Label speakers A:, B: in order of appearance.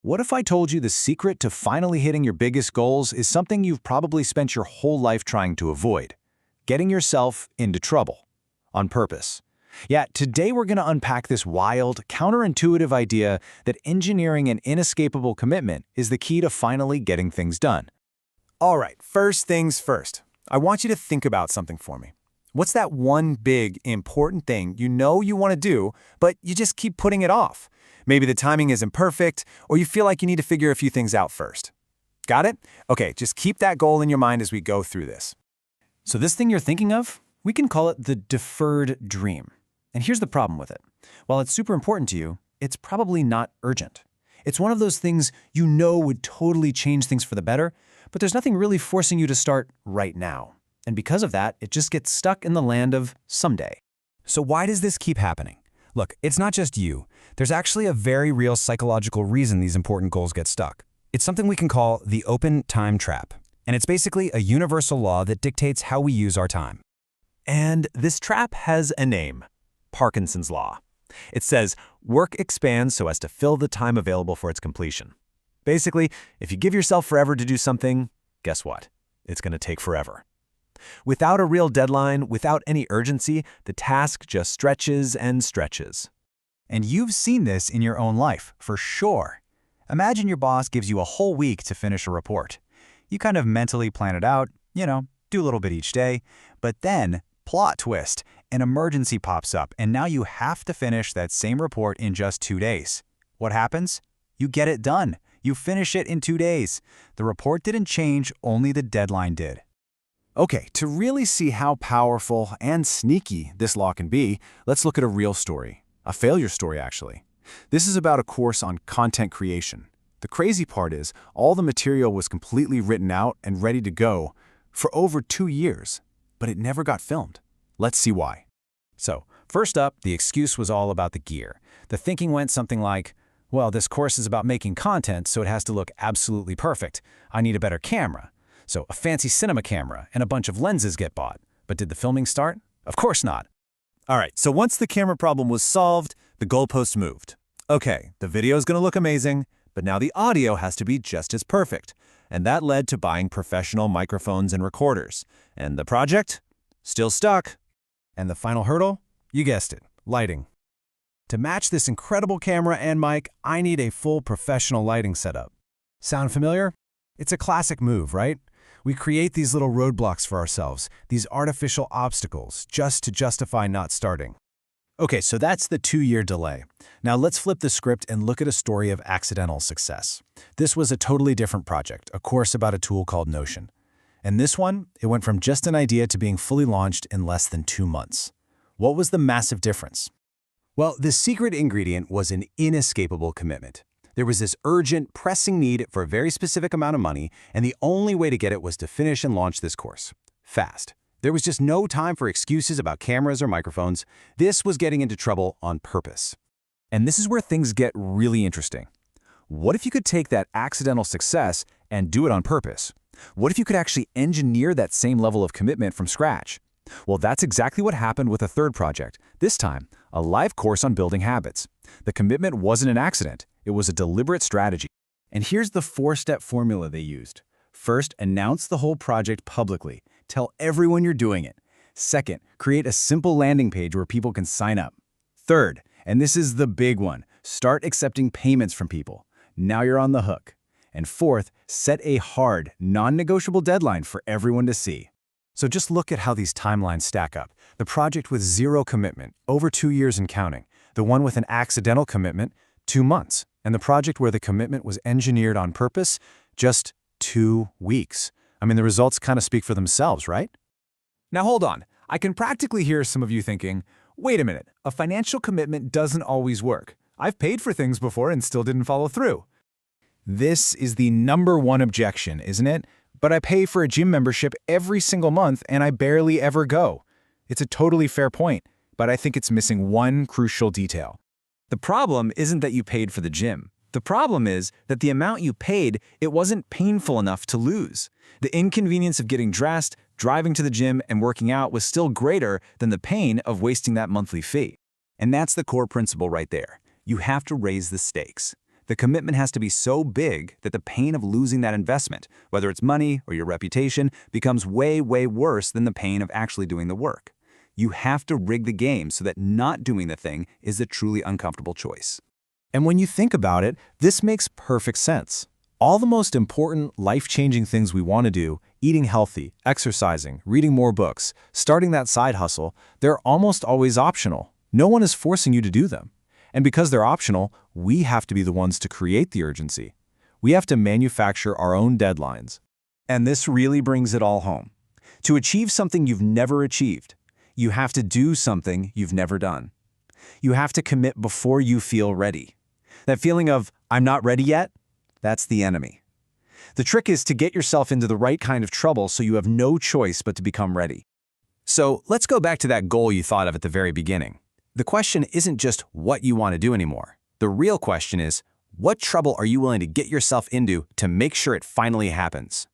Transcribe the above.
A: What if I told you the secret to finally hitting your biggest goals is something you've probably spent your whole life trying to avoid? Getting yourself into trouble. On purpose. Yeah, today we're going to unpack this wild, counterintuitive idea that engineering an inescapable commitment is the key to finally getting things done.
B: All right, first things first. I want you to think about something for me. What's that one big, important thing you know you want to do, but you just keep putting it off? Maybe the timing isn't perfect, or you feel like you need to figure a few things out first. Got it? Okay, just keep that goal in your mind as we go through this.
A: So this thing you're thinking of, we can call it the deferred dream. And here's the problem with it. While it's super important to you, it's probably not urgent. It's one of those things you know would totally change things for the better, but there's nothing really forcing you to start right now. And because of that, it just gets stuck in the land of someday.
B: So why does this keep happening? Look, it's not just you. There's actually a very real psychological reason these important goals get stuck. It's something we can call the open time trap. And it's basically a universal law that dictates how we use our time.
C: And this trap has a name: Parkinson's law. It says work expands so as to fill the time available for its completion. Basically, if you give yourself forever to do something, guess what? It's going to take forever. Without a real deadline, without any urgency, the task just stretches and stretches.
A: And you've seen this in your own life, for sure. Imagine your boss gives you a whole week to finish a report. You kind of mentally plan it out, do a little bit each day, but then, plot twist, an emergency pops up and now you have to finish that same report in just 2 days. What happens? You get it done. You finish it in 2 days. The report didn't change, only the deadline did. Okay, to really see how powerful and sneaky this law can be, let's look at a real story. A failure story, actually. This is about a course on content creation. The crazy part is, all the material was completely written out and ready to go for over 2 years, but it never got filmed. Let's see why. So, first up, the excuse was all about the gear. The thinking went something like, well, this course is about making content, so it has to look absolutely perfect. I need a better camera. So a fancy cinema camera and a bunch of lenses get bought. But did the filming start? Of course not.
C: All right, so once the camera problem was solved, the goalpost moved. Okay, the video is going to look amazing, but now the audio has to be just as perfect. And that led to buying professional microphones and recorders. And the project? Still stuck.
A: And the final hurdle? You guessed it, lighting. To match this incredible camera and mic, I need a full professional lighting setup. Sound familiar? It's a classic move, right? We create these little roadblocks for ourselves, these artificial obstacles, just to justify not starting. Okay, so that's the 2-year delay. Now let's flip the script and look at a story of accidental success. This was a totally different project, a course about a tool called Notion. And this one, it went from just an idea to being fully launched in less than 2 months. What was the massive difference? Well, the secret ingredient was an inescapable commitment. There was this urgent, pressing need for a very specific amount of money, and the only way to get it was to finish and launch this course. Fast. There was just no time for excuses about cameras or microphones. This was getting into trouble on purpose. And this is where things get really interesting. What if you could take that accidental success and do it on purpose? What if you could actually engineer that same level of commitment from scratch? Well, that's exactly what happened with a third project. This time, a live course on building habits. The commitment wasn't an accident. It was a deliberate strategy. And here's the 4-step formula they used. First, announce the whole project publicly. Tell everyone you're doing it. Second, create a simple landing page where people can sign up. Third, and this is the big one, start accepting payments from people. Now you're on the hook. And fourth, set a hard, non-negotiable deadline for everyone to see. So just look at how these timelines stack up. The project with 0 commitment, over 2 years and counting. The one with an accidental commitment, 2 months. And the project where the commitment was engineered on purpose, just 2 weeks. I mean, the results kind of speak for themselves, right? Now hold on. I can practically hear some of you thinking, wait a minute, a financial commitment doesn't always work. I've paid for things before and still didn't follow through. This is the #1 objection, isn't it? But I pay for a gym membership every single month and I barely ever go. It's a totally fair point, but I think it's missing one crucial detail. The problem isn't that you paid for the gym. The problem is that the amount you paid, it wasn't painful enough to lose. The inconvenience of getting dressed, driving to the gym, and working out was still greater than the pain of wasting that monthly fee. And that's the core principle right there. You have to raise the stakes.
C: The commitment has to be so big that the pain of losing that investment, whether it's money or your reputation, becomes way, way worse than the pain of actually doing the work. You have to rig the game so that not doing the thing is the truly uncomfortable choice.
A: And when you think about it, this makes perfect sense. All the most important, life-changing things we want to do, eating healthy, exercising, reading more books, starting that side hustle, they're almost always optional. No one is forcing you to do them. And because they're optional, we have to be the ones to create the urgency. We have to manufacture our own deadlines.
C: And this really brings it all home. To achieve something you've never achieved, you have to do something you've never done. You have to commit before you feel ready. That feeling of, I'm not ready yet, that's the enemy. The trick is to get yourself into the right kind of trouble so you have no choice but to become ready.
A: So let's go back to that goal you thought of at the very beginning. The question isn't just what you want to do anymore. The real question is, what trouble are you willing to get yourself into to make sure it finally happens?